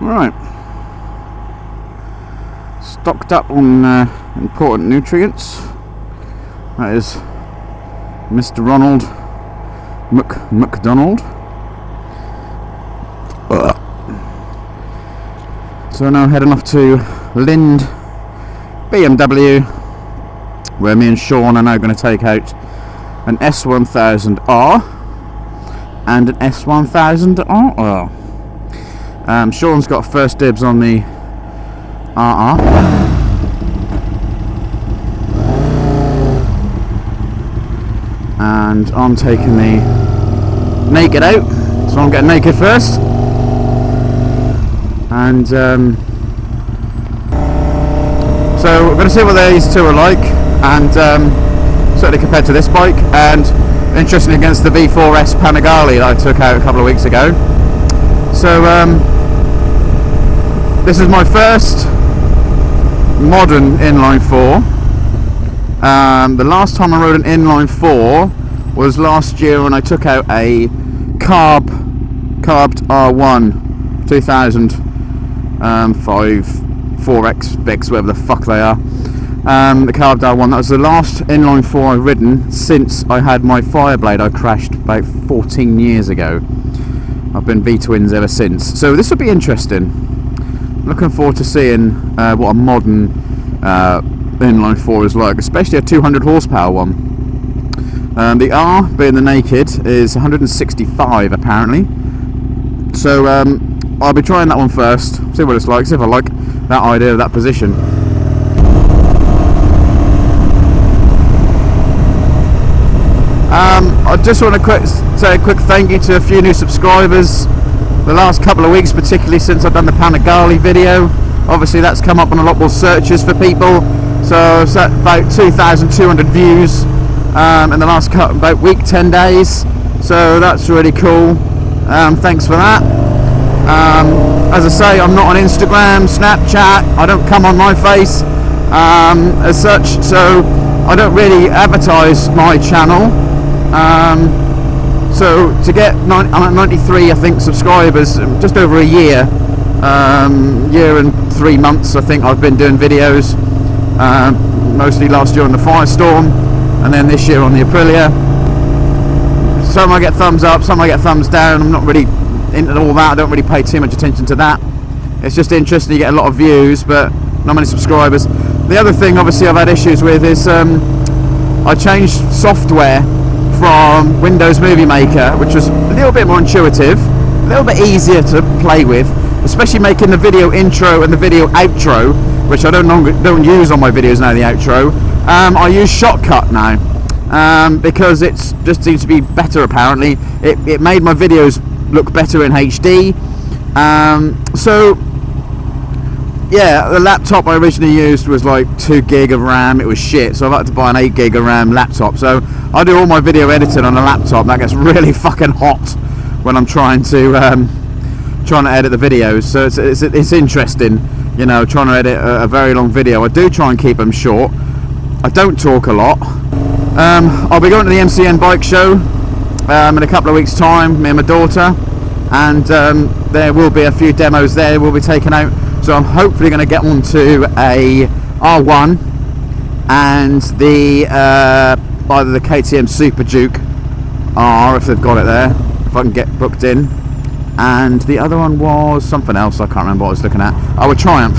Right, stocked up on important nutrients. That is Mr. Ronald McDonald. So now heading off to Lind BMW, where me and Sean are now going to take out an S1000R and an S1000RR. Sean's got first dibs on the RR. And I'm taking the naked out, so I'm getting naked first. And so we're going to see what these two are like, and certainly compared to this bike, and interestingly against the V4S Panigale that I took out a couple of weeks ago. So this is my first modern inline 4. The last time I rode an inline 4 was last year when I took out a carbed R1 2000 4X Vix, whatever the fuck they are. The carbed R1, that was the last inline 4 I've ridden since I had my Fireblade I crashed about 14 years ago. I've been V-twins ever since, so this will be interesting. Looking forward to seeing what a modern inline 4 is like, especially a 200 horsepower one. The R, being the naked, is 165 apparently, so I'll be trying that one first, see what it's like, see if I like that idea of that position. I just want to say a quick thank you to a few new subscribers the last couple of weeks, particularly since I've done the Panigale video. Obviously that's come up on a lot more searches for people, so I've set about 2,200 views in the last about week, 10 days, so that's really cool. Thanks for that. As I say, I'm not on Instagram, Snapchat, I don't come on my face as such, so I don't really advertise my channel. So to get I'm at 93 I think subscribers, just over a year, year and 3 months I think I've been doing videos, mostly last year on the Firestorm and then this year on the Aprilia. Some I get thumbs up, some I get thumbs down. I'm not really into all that, I don't really pay too much attention to that. It's just interesting, you get a lot of views but not many subscribers. The other thing obviously I've had issues with is I changed software from Windows Movie Maker, which was a little bit more intuitive, a little bit easier to play with, especially making the video intro and the video outro, which I don't use on my videos now, the outro. I use Shotcut now because it just seems to be better apparently. It made my videos look better in HD. So yeah, the laptop I originally used was like 2 gig of RAM. It was shit, so I've had to buy an 8 gig of RAM laptop. So I do all my video editing on a laptop. That gets really fucking hot when I'm trying to edit the videos. So it's interesting, you know, trying to edit a very long video. I do try and keep them short. I don't talk a lot. I'll be going to the MCN bike show in a couple of weeks' time, me and my daughter, and there will be a few demos there we'll be taking out. So I'm hopefully going to get onto a R1 and the either the KTM Super Duke R, if they've got it there, if I can get booked in, and the other one was something else, I can't remember what I was looking at. Oh, a Triumph.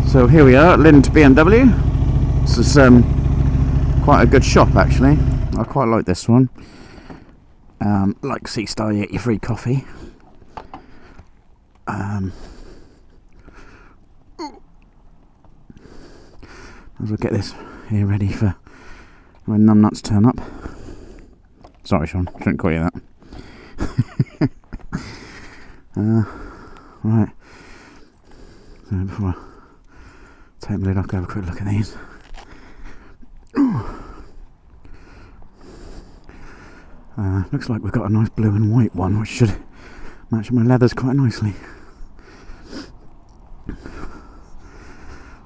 So here we are at Lind BMW. This is quite a good shop actually. I quite like this one. Like C-Star, you get your free coffee. As we'll get this here ready for when numbnuts turn up. Sorry Sean, I shouldn't call you that. Right. So before I take the lid off, go have a quick look at these. Looks like we've got a nice blue and white one, which should match my leathers quite nicely.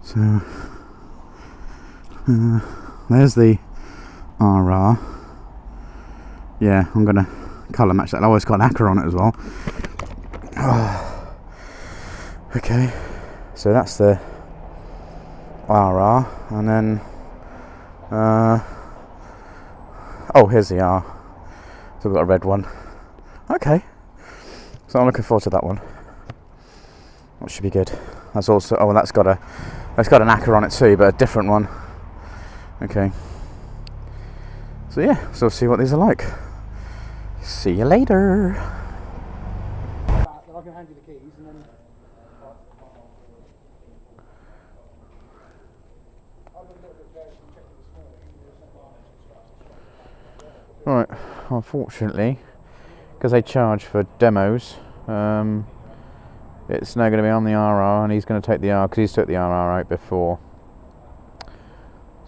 So there's the RR. Yeah, I'm gonna colour match that. Oh, it's got an acca on it as well. Okay, so that's the RR, and then oh, here's the R. So we've got a red one. Okay, so I'm looking forward to that one. That should be good. That's also, oh, and that's got an acca on it too, but a different one. Okay. So yeah, so we'll see what these are like. See you later. I can hand you the keys and then. Right, unfortunately, because they charge for demos, it's now going to be on the RR, and he's going to take the R because he's took the RR out before.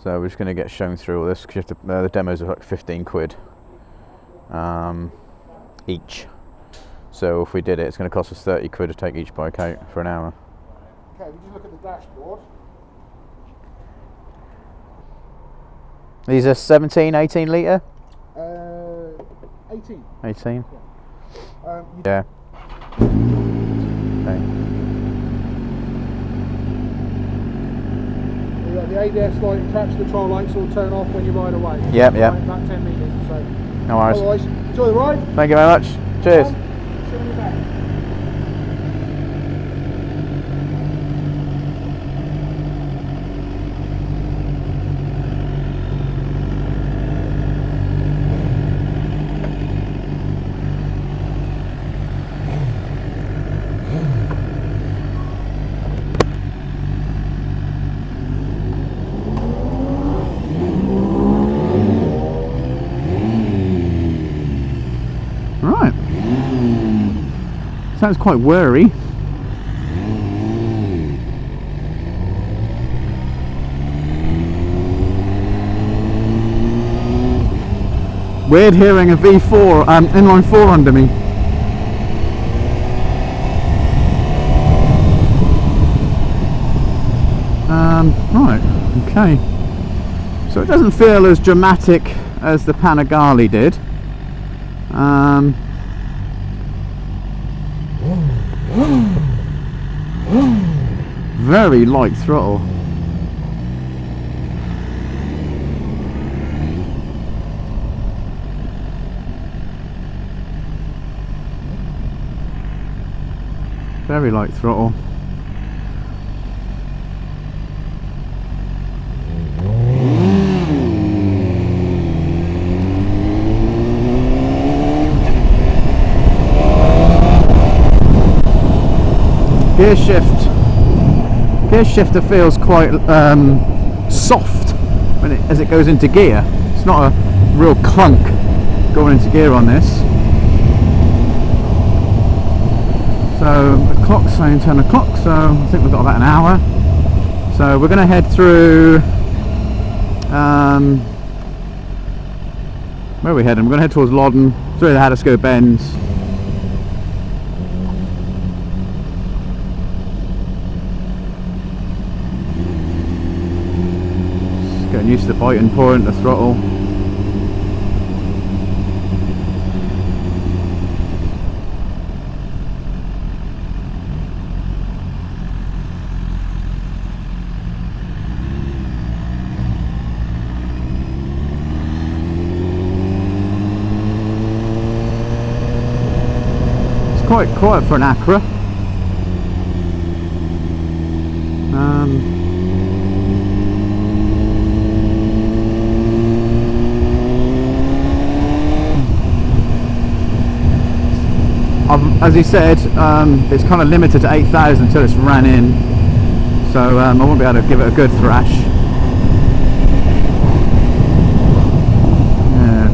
So we're just going to get shown through all this because the demos are like 15 quid each. So if we did it, it's going to cost us 30 quid to take each bike out for an hour. Okay, we just look at the dashboard. These are 17, 18 litre? 18. 18? Yeah. Yeah. Okay. The ABS light attached to the control lights will turn off when you ride away. Yep, yep. About 10 metres or so. No worries. Otherwise, enjoy the ride. Thank you very much. Cheers. See you in the back. Right. Sounds quite whirry. Weird hearing a V4, inline 4 under me. Right, okay. So it doesn't feel as dramatic as the Panigale did. Very light throttle. Very light throttle. Gear shifter feels quite soft as it goes into gear. It's not a real clunk going into gear on this. So the clock's saying 10 o'clock, so I think we've got about an hour. So we're going to head through. Where are we heading? We're going to head towards Loddon, through the Haddiscoe Bends. Getting used to the biting point, the throttle. It's quite quiet for an Acura. As he said, it's kind of limited to 8,000 until it's ran in, so I won't be able to give it a good thrash. Yeah.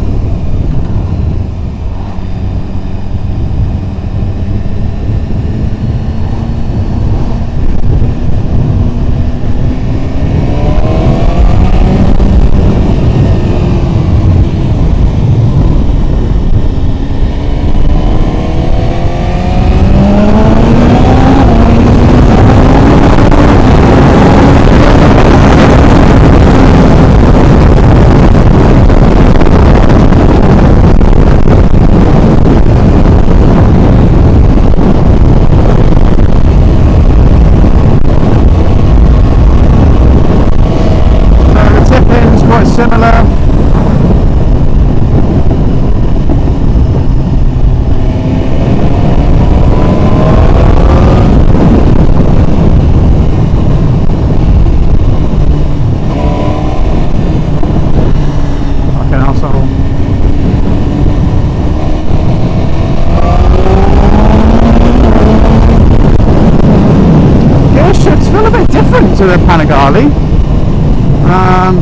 different to the Panigale.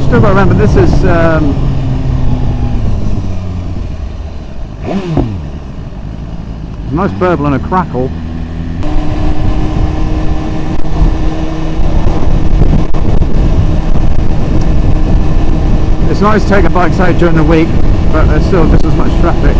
Still got to remember this is a nice burble and a crackle. It's nice taking bikes out during the week, but there's still just as much traffic.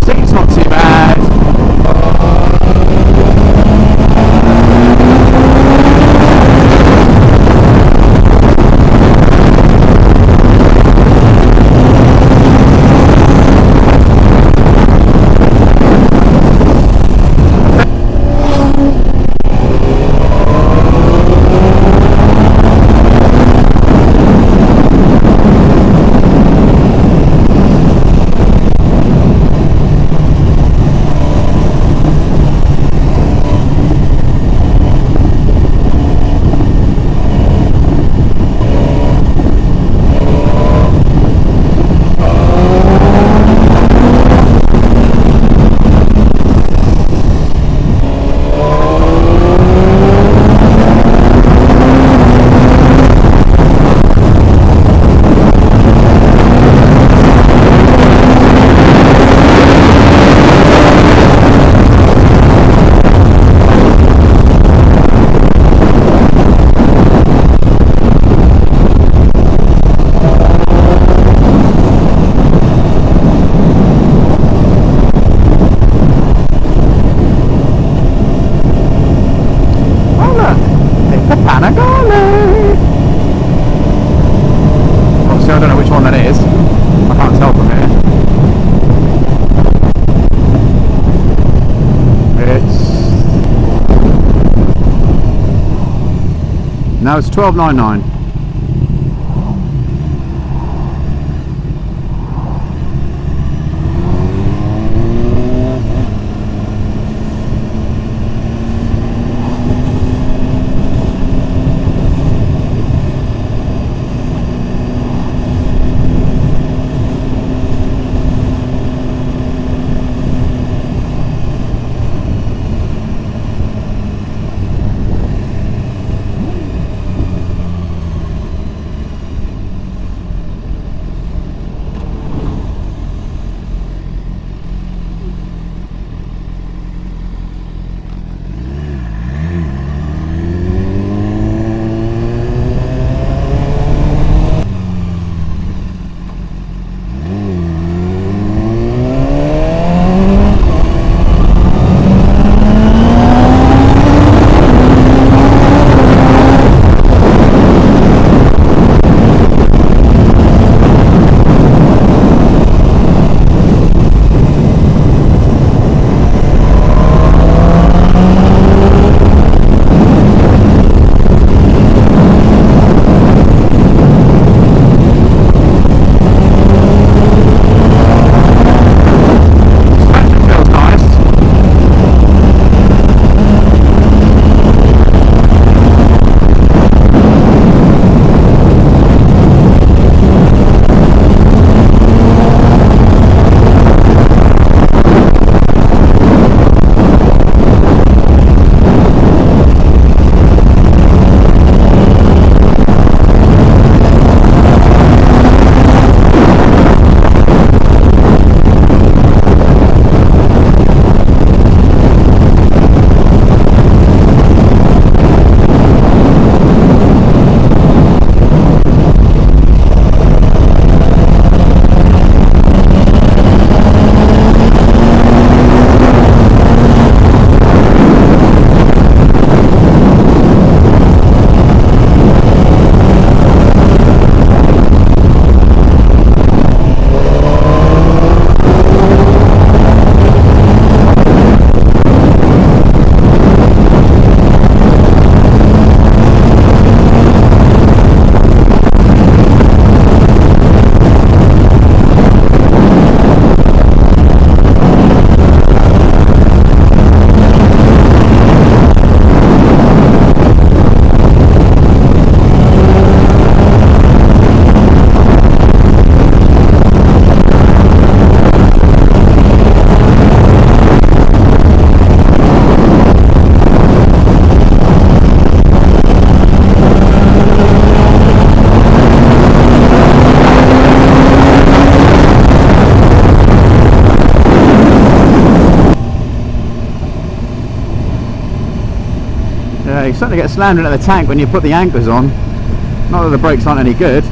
Seat's not too bad. Obviously I don't know which one that is. I can't tell from here. Now it's 12.99. certainly get slammed into the tank when you put the anchors on. Not that the brakes aren't any good.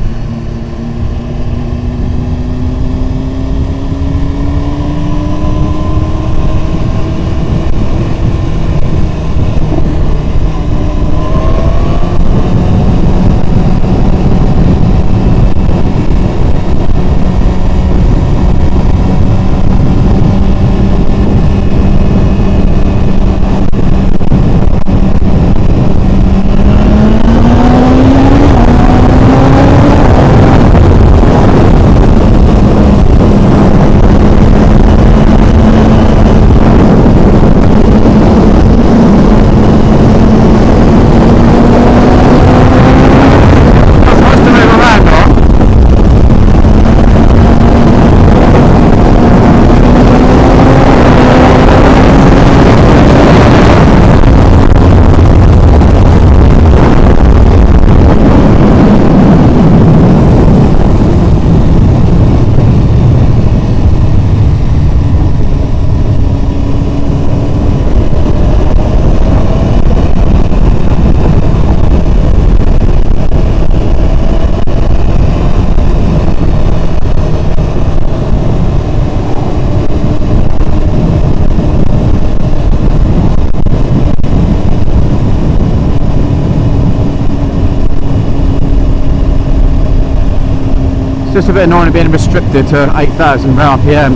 Just a bit annoying being restricted to 8,000 RPM.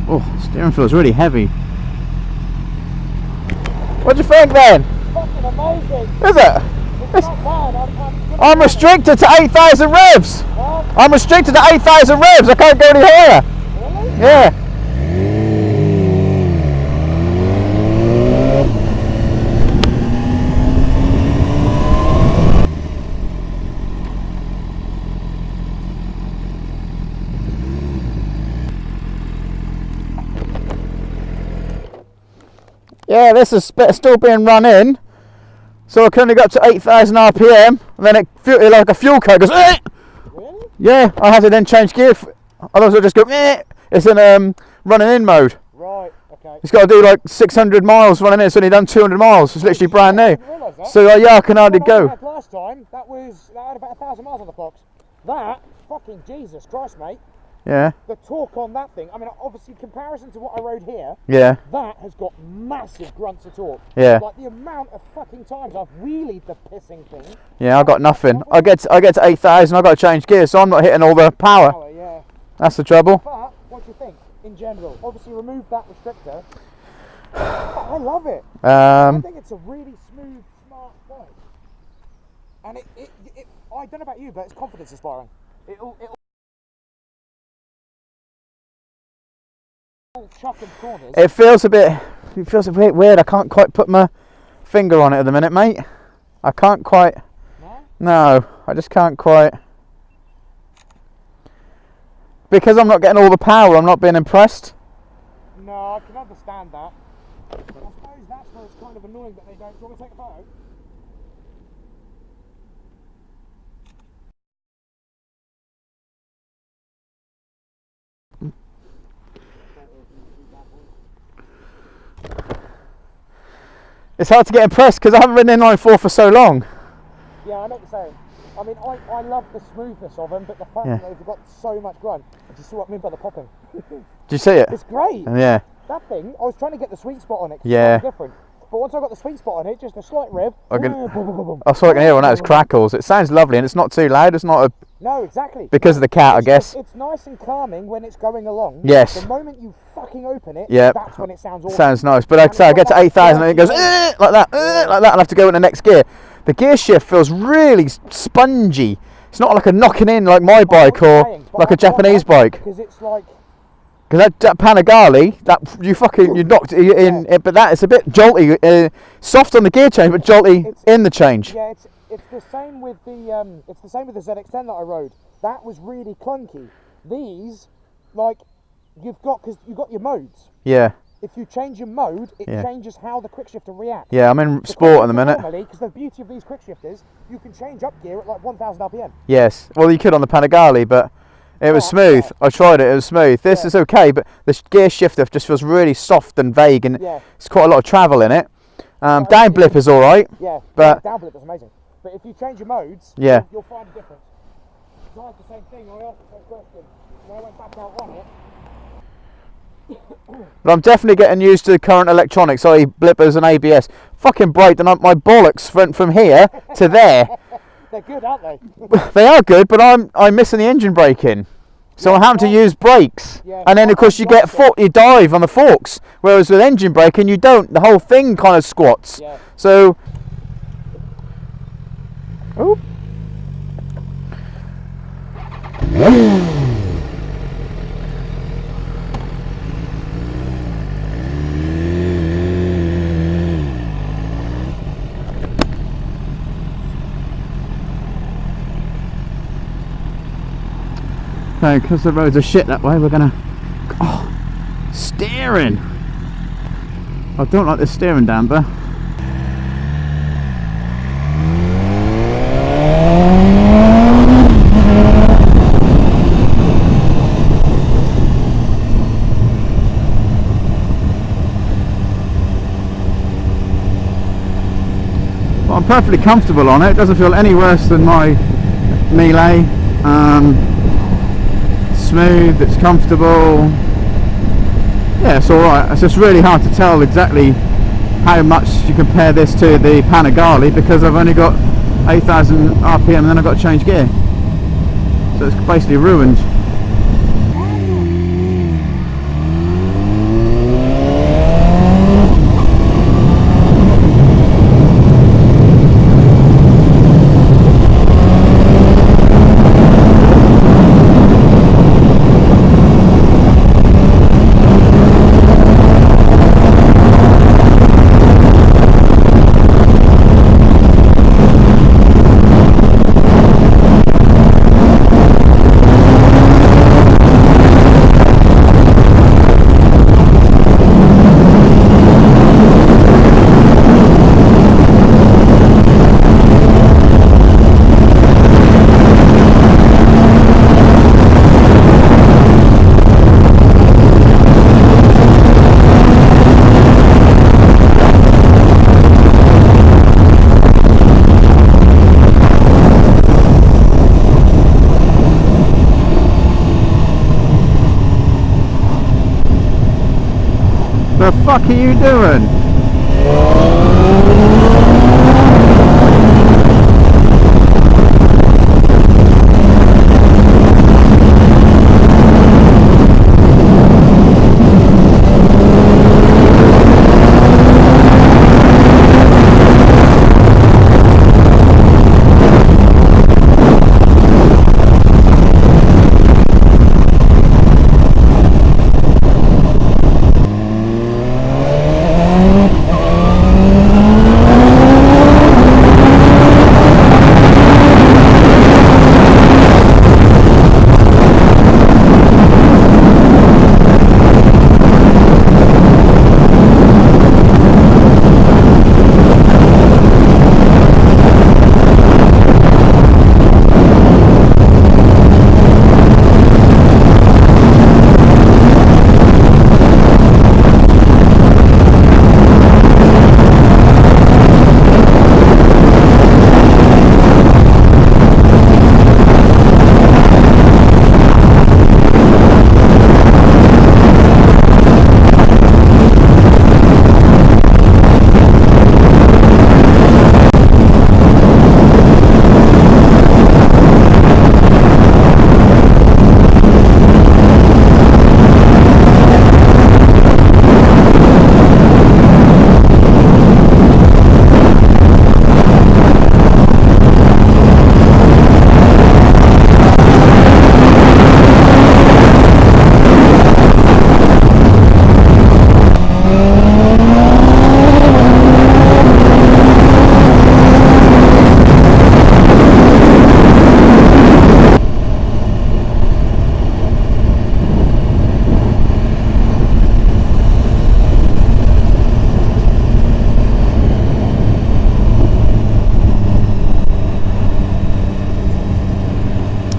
Oh, steering feels really heavy. What do you think then? Fucking amazing. Is it? It's not bad. I'm restricted to 8,000 revs. What? I'm restricted to 8,000 revs. I can't go any higher. Really? Yeah. Yeah, this is still being run in, so I can only go up to 8,000 RPM, and then it like a fuel card goes. Really? Yeah, I have to then change gear. Otherwise, I'll just go. It's in running in mode. Right. Okay. It's got to do like 600 miles running in. It's only done 200 miles. It's literally brand new. I didn't realise that. So yeah, I can hardly When I go. had last time, that had about 1,000 miles on the clocks. That fucking Jesus Christ, mate. Yeah. The torque on that thing. I mean, obviously, in comparison to what I rode here, Yeah. that has got massive grunts of torque. Yeah. Like the amount of fucking times I've wheelied the pissing thing. Yeah, I got nothing. I get to 8,000. I got to change gear, so I'm not hitting all the power. Yeah. That's the trouble. But what do you think in general? Obviously, remove that restrictor. I love it. I think it's a really smooth, smart bike. And I don't know about you, but it's confidence inspiring. It'll chuck in corners. It feels a bit weird. I can't quite put my finger on it at the minute, mate. I can't quite. No, I just can't quite. Because I'm not getting all the power, I'm not being impressed. No, I can understand that. I suppose that's where it's kind of annoying that they don't. Do you want to take a photo? It's hard to get impressed because I haven't ridden inline 4 for so long. Yeah, I know what you're saying. I mean, I love the smoothness of them, but the fact that they've got so much grunt. Do you see what I mean by the popping? Do you see it? It's great. Yeah. That thing, I was trying to get the sweet spot on it. Yeah. It's different. But once I got the sweet spot on it, just a slight rev. That's all I can hear when that is crackles. It sounds lovely and it's not too loud. It's not a. No, exactly. Because of the cat, I guess. It's nice and calming when it's going along. Yes. The moment you fucking open it, yep. that's when it sounds awesome. Sounds nice. But like I say, I get to 8,000 and it goes like that, and I have to go in the next gear. The gear shift feels really spongy. It's not like a knocking in like my bike or like a Japanese bike. Because it's like. Because that Panigale, you knocked it in, but that is a bit jolty, soft on the gear change, but jolty in the change. Yeah, it's the same with the ZX10 that I rode. That was really clunky. These like because you've got your modes. Yeah. If you change your mode, it changes how the quick shifter reacts. Yeah, I'm in sport at the minute. Normally, because the beauty of these quick shifters, you can change up gear at like 1,000 RPM. Yes, well you could on the Panigale, but it was smooth. I tried it, it was smooth. This is okay, but the gear shifter just feels really soft and vague, and it's quite a lot of travel in it. Down blip is alright. Yeah, but down blip is amazing. But if you change your modes, you'll find a difference. I had the same thing when I asked the same question. When I went back out on it. But I'm definitely getting used to the current electronics, i.e. blippers and ABS. Fucking bright, and my bollocks went from here to there. They're good, aren't they? They are good, but I'm missing the engine braking. So I'm having to use brakes. Yeah, and then of course you dive on the forks. Whereas with engine braking you don't. The whole thing kind of squats. Yeah. So oh. So, because the roads are shit that way, we're gonna... Oh, steering! I don't like this steering damper. But I'm perfectly comfortable on it. It doesn't feel any worse than my Melee. Smooth, it's comfortable. Yeah, it's alright. It's just really hard to tell exactly how much you compare this to the Panigale, because I've only got 8,000 RPM and then I've got to change gear. So it's basically ruined. The fuck are you doing?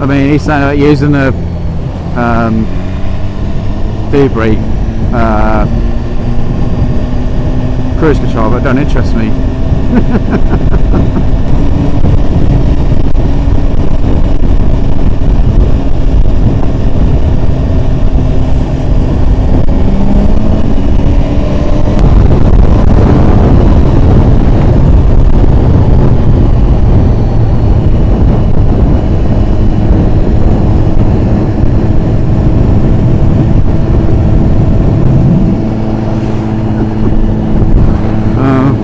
I mean, he's saying about using the debris cruise control, but it don't interest me.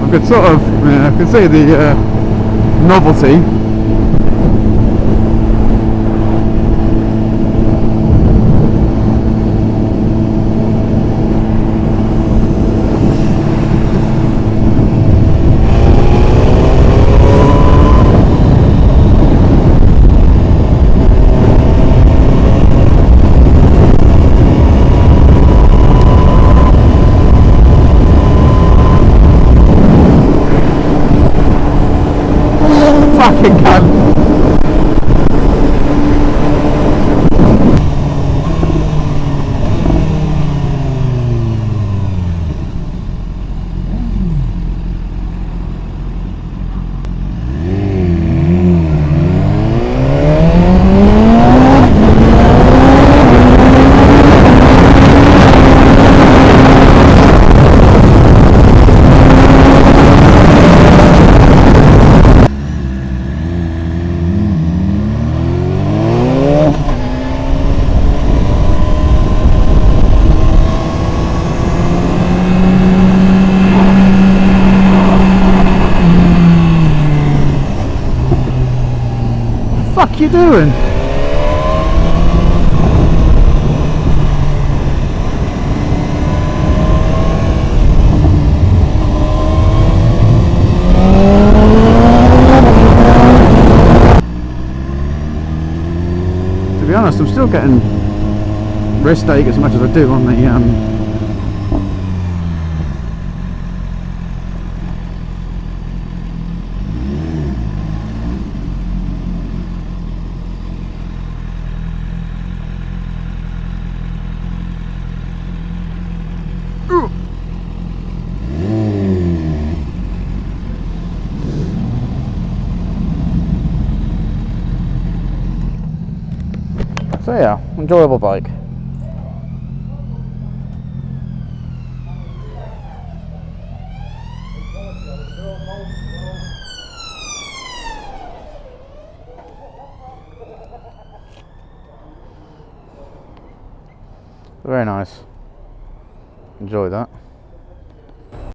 I could sort of, I can see the novelty. Fucking cunt. What you doing? To be honest, I'm still getting wrist ache as much as I do on the So yeah, enjoyable bike. Very nice. Enjoy that.